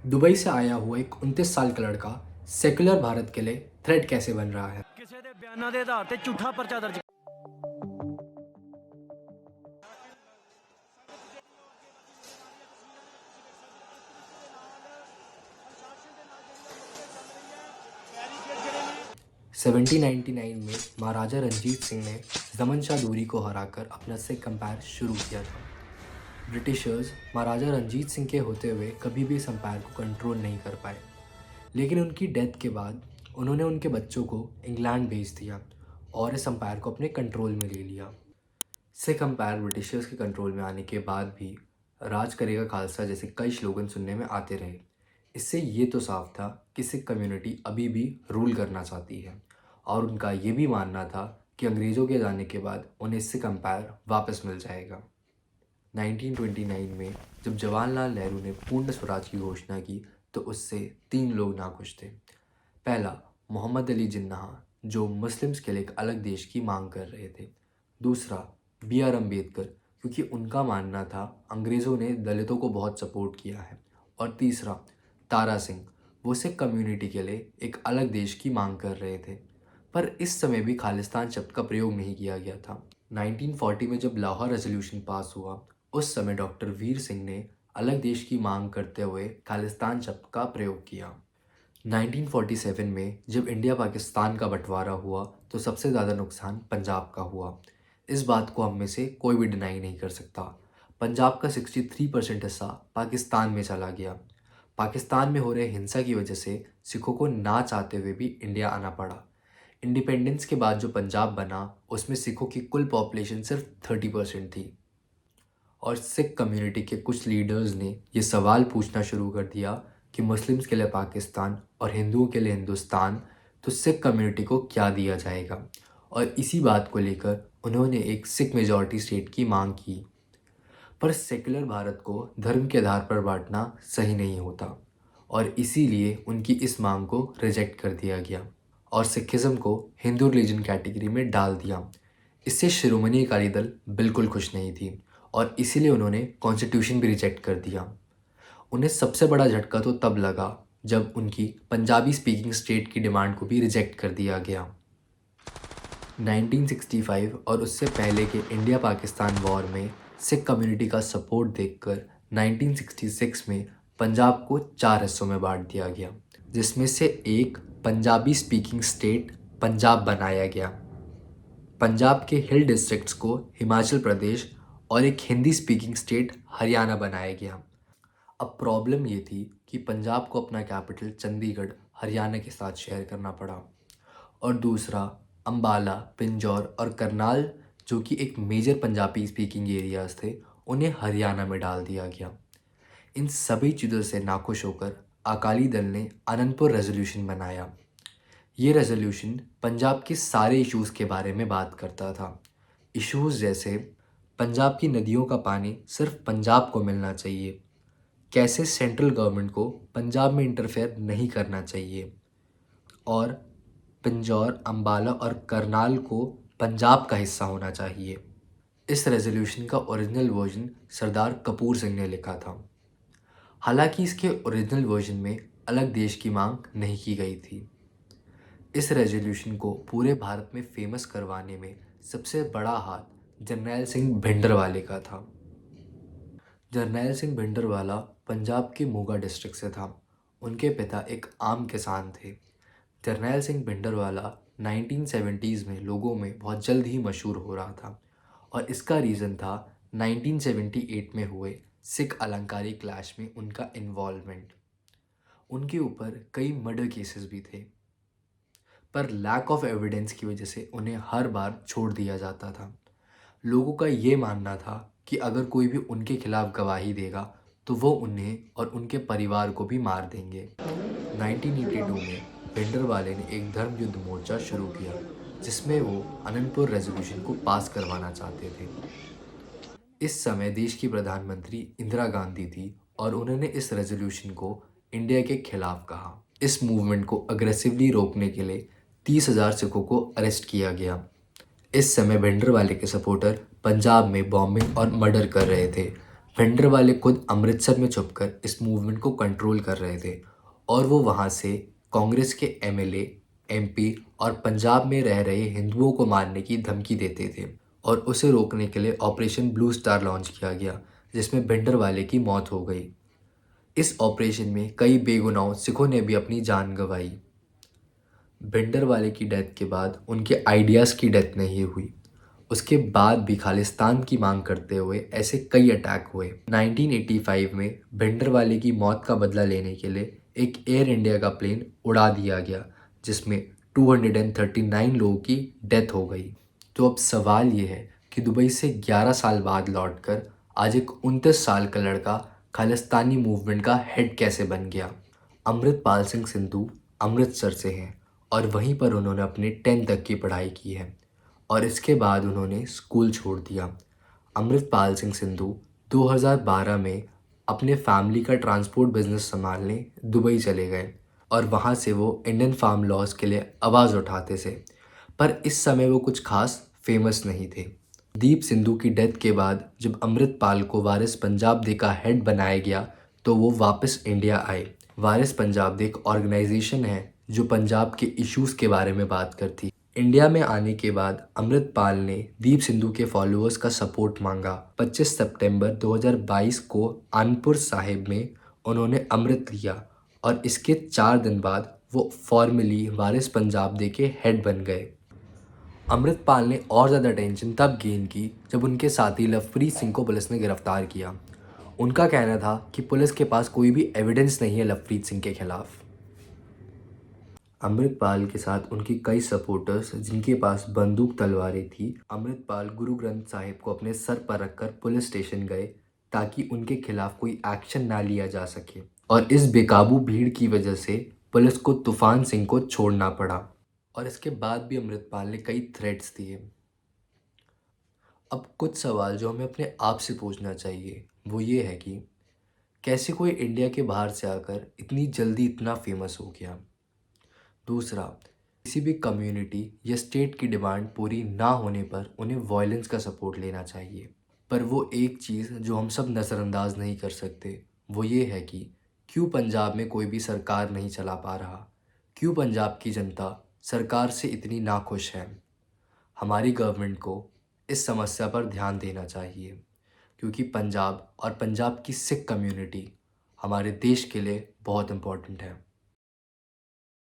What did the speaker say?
Dubai से आया हुआ एक 29 साल का लड़का सेकुलर भारत के लिए थ्रेट कैसे बन रहा है। ਕਿਸੇ ਦੇ ਬਿਆਨਾਂ ਦੇ ਆਧਾਰ ਤੇ ਝੂਠਾ ਪਰਚਾ ਦਰਜ 1799 में महाराजा रंजीत सिंह ने जमन शाह दूरी को हराकर अपना सिख एम्पायर शुरू किया था। ब्रिटिशर्स महाराजा रंजीत सिंह के होते हुए कभी भी इस एम्पायर को कंट्रोल नहीं कर पाए, लेकिन उनकी डेथ के बाद उन्होंने उनके बच्चों को इंग्लैंड भेज दिया और इस एम्पायर को अपने कंट्रोल में ले लिया। सिख एम्पायर ब्रिटिशर्स के कंट्रोल में आने के बाद भी राज करेगा खालसा जैसे कई स्लोगन सुनने में आते रहे। इससे ये तो साफ था कि सिख कम्युनिटी अभी भी रूल करना चाहती है और उनका ये भी मानना था कि अंग्रेज़ों के जाने के बाद उन्हें सिख एम्पायर वापस मिल जाएगा। 1929 में जब जवाहरलाल नेहरू ने पूर्ण स्वराज की घोषणा की तो उससे 3 लोग नाखुश थे। पहला, मोहम्मद अली जिन्नाह, जो मुस्लिम्स के लिए एक अलग देश की मांग कर रहे थे। दूसरा, BR अम्बेडकर, क्योंकि उनका मानना था अंग्रेज़ों ने दलितों को बहुत सपोर्ट किया है। और तीसरा, तारा सिंह, वो सिख कम्युनिटी के लिए एक अलग देश की मांग कर रहे थे, पर इस समय भी खालिस्तान शब्द का प्रयोग नहीं किया गया था। 1940 में जब लाहौर रेजोल्यूशन पास हुआ, उस समय डॉक्टर वीर सिंह ने अलग देश की मांग करते हुए खालिस्तान शब्द का प्रयोग किया। 1947 में जब इंडिया पाकिस्तान का बंटवारा हुआ तो सबसे ज़्यादा नुकसान पंजाब का हुआ। इस बात को हम में से कोई भी डिनाई नहीं कर सकता। पंजाब का 63% हिस्सा पाकिस्तान में चला गया। पाकिस्तान में हो रहे हिंसा की वजह से सिखों को ना चाहते हुए भी इंडिया आना पड़ा। इंडिपेंडेंस के बाद जो पंजाब बना उसमें सिखों की कुल पॉपुलेशन सिर्फ 30% थी। और सिख कम्युनिटी के कुछ लीडर्स ने ये सवाल पूछना शुरू कर दिया कि मुस्लिम्स के लिए पाकिस्तान और हिंदुओं के लिए हिंदुस्तान, तो सिख कम्युनिटी को क्या दिया जाएगा। और इसी बात को लेकर उन्होंने एक सिख मेजॉरिटी स्टेट की मांग की। पर सेकुलर भारत को धर्म के आधार पर बांटना सही नहीं होता और इसीलिए उनकी इस मांग को रिजेक्ट कर दिया गया और सिखिज़्म को हिंदू रिलीजन कैटेगरी में डाल दिया। इससे शिरोमणि अकाली दल बिल्कुल खुश नहीं थी और इसीलिए उन्होंने कॉन्स्टिट्यूशन भी रिजेक्ट कर दिया। उन्हें सबसे बड़ा झटका तो तब लगा जब उनकी पंजाबी स्पीकिंग स्टेट की डिमांड को भी रिजेक्ट कर दिया गया। 1965 और उससे पहले के इंडिया पाकिस्तान वॉर में सिख कम्युनिटी का सपोर्ट देखकर 1966 में पंजाब को 4 हिस्सों में बांट दिया गया, जिसमें से एक पंजाबी स्पीकिंग स्टेट पंजाब बनाया गया। पंजाब के हिल डिस्ट्रिक्ट्स को हिमाचल प्रदेश और एक हिंदी स्पीकिंग स्टेट हरियाणा बनाया गया। अब प्रॉब्लम ये थी कि पंजाब को अपना कैपिटल चंडीगढ़ हरियाणा के साथ शेयर करना पड़ा और दूसरा, अम्बाला, पिंजौर और करनाल, जो कि एक मेजर पंजाबी स्पीकिंग एरियाज़ थे, उन्हें हरियाणा में डाल दिया गया। इन सभी चीज़ों से नाखुश होकर अकाली दल ने आनंदपुर रेजोल्यूशन बनाया। ये रेजोल्यूशन पंजाब के सारे इश्यूज़ के बारे में बात करता था। इश्यूज़ जैसे पंजाब की नदियों का पानी सिर्फ पंजाब को मिलना चाहिए, कैसे सेंट्रल गवर्नमेंट को पंजाब में इंटरफेयर नहीं करना चाहिए और पिंजौर, अम्बाला और करनाल को पंजाब का हिस्सा होना चाहिए। इस रेजोल्यूशन का ओरिजिनल वर्जन सरदार कपूर सिंह ने लिखा था। हालांकि इसके ओरिजिनल वर्जन में अलग देश की मांग नहीं की गई थी। इस रेजोल्यूशन को पूरे भारत में फेमस करवाने में सबसे बड़ा हाथ जरनैल सिंह भिंडरवाले का था। जरनैल सिंह भिंडरवाला पंजाब के मोगा डिस्ट्रिक्ट से था। उनके पिता एक आम किसान थे। जरनैल सिंह भिंडरवाला 1970s में लोगों में बहुत जल्द ही मशहूर हो रहा था और इसका रीज़न था 1978 में हुए सिख अलंकारी क्लैश में उनका इन्वॉल्वमेंट। उनके ऊपर कई मर्डर केसेस भी थे, पर लैक ऑफ एविडेंस की वजह से उन्हें हर बार छोड़ दिया जाता था। लोगों का ये मानना था कि अगर कोई भी उनके खिलाफ गवाही देगा तो वो उन्हें और उनके परिवार को भी मार देंगे। 1982 में भिंडरवाले ने एक धर्म युद्ध मोर्चा शुरू किया जिसमें वो आनंदपुर रेजोल्यूशन को पास करवाना चाहते थे। इस समय देश की प्रधानमंत्री इंदिरा गांधी थी और उन्होंने इस रेजोल्यूशन को इंडिया के खिलाफ कहा। इस मूवमेंट को अग्रेसिवली रोकने के लिए 30,000 सिखों को अरेस्ट किया गया। इस समय भिंडरवाले के सपोर्टर पंजाब में बॉम्बिंग और मर्डर कर रहे थे। भिंडरवाले खुद अमृतसर में छुपकर इस मूवमेंट को कंट्रोल कर रहे थे और वो वहाँ से कांग्रेस के एमएलए, एमपी और पंजाब में रह रहे हिंदुओं को मारने की धमकी देते थे और उसे रोकने के लिए ऑपरेशन ब्लू स्टार लॉन्च किया गया, जिसमें भिंडरवाले की मौत हो गई। इस ऑपरेशन में कई बेगुनाह सिखों ने भी अपनी जान गंवाई। भिंडरवाले की डेथ के बाद उनके आइडियाज़ की डेथ नहीं हुई। उसके बाद भी खालिस्तान की मांग करते हुए ऐसे कई अटैक हुए। 1985 में भिंडरवाले की मौत का बदला लेने के लिए एक एयर इंडिया का प्लेन उड़ा दिया गया, जिसमें 239 लोगों की डेथ हो गई। तो अब सवाल ये है कि दुबई से 11 साल बाद लौटकर आज एक 29 साल का लड़का खालिस्तानी मूवमेंट का हेड कैसे बन गया। अमृतपाल सिंह संधू अमृतसर से हैं और वहीं पर उन्होंने अपने 10th तक की पढ़ाई की है और इसके बाद उन्होंने स्कूल छोड़ दिया। अमृतपाल सिंह संधू 2012 में अपने फैमिली का ट्रांसपोर्ट बिजनेस संभालने दुबई चले गए और वहाँ से वो इंडियन फार्म लॉज के लिए आवाज़ उठाते थे, पर इस समय वो कुछ खास फेमस नहीं थे। दीप सिंधु की डेथ के बाद जब अमृतपाल को वारिस पंजाब दे का हेड बनाया गया तो वो वापस इंडिया आए। वारिस पंजाब दे एक ऑर्गेनाइजेशन है जो पंजाब के इश्यूज़ के बारे में बात करती। इंडिया में आने के बाद अमृतपाल ने दीप सिंधु के फॉलोअर्स का सपोर्ट मांगा। 25 सितंबर 2022 को आनंदपुर साहिब में उन्होंने अमृत लिया और इसके 4 दिन बाद वो फॉर्मली वारिस पंजाब दे के हेड बन गए। अमृतपाल ने और ज़्यादा टेंशन तब गेन की जब उनके साथी लवप्रीत सिंह को पुलिस ने गिरफ्तार किया। उनका कहना था कि पुलिस के पास कोई भी एविडेंस नहीं है लवप्रीत सिंह के खिलाफ। अमृतपाल के साथ उनके कई सपोर्टर्स जिनके पास बंदूक तलवारें थी। अमृतपाल गुरु ग्रंथ साहिब को अपने सर पर रखकर पुलिस स्टेशन गए ताकि उनके खिलाफ कोई एक्शन ना लिया जा सके और इस बेकाबू भीड़ की वजह से पुलिस को तूफान सिंह को छोड़ना पड़ा और इसके बाद भी अमृतपाल ने कई थ्रेट्स दिए। अब कुछ सवाल जो हमें अपने आप से पूछना चाहिए वो ये है कि कैसे कोई इंडिया के बाहर से आकर इतनी जल्दी इतना फेमस हो गया। दूसरा, किसी भी कम्युनिटी या स्टेट की डिमांड पूरी ना होने पर उन्हें वायलेंस का सपोर्ट लेना चाहिए। पर वो एक चीज़ जो हम सब नज़रअंदाज नहीं कर सकते वो ये है कि क्यों पंजाब में कोई भी सरकार नहीं चला पा रहा, क्यों पंजाब की जनता सरकार से इतनी नाखुश है। हमारी गवर्नमेंट को इस समस्या पर ध्यान देना चाहिए क्योंकि पंजाब और पंजाब की सिख कम्युनिटी हमारे देश के लिए बहुत इम्पोर्टेंट है।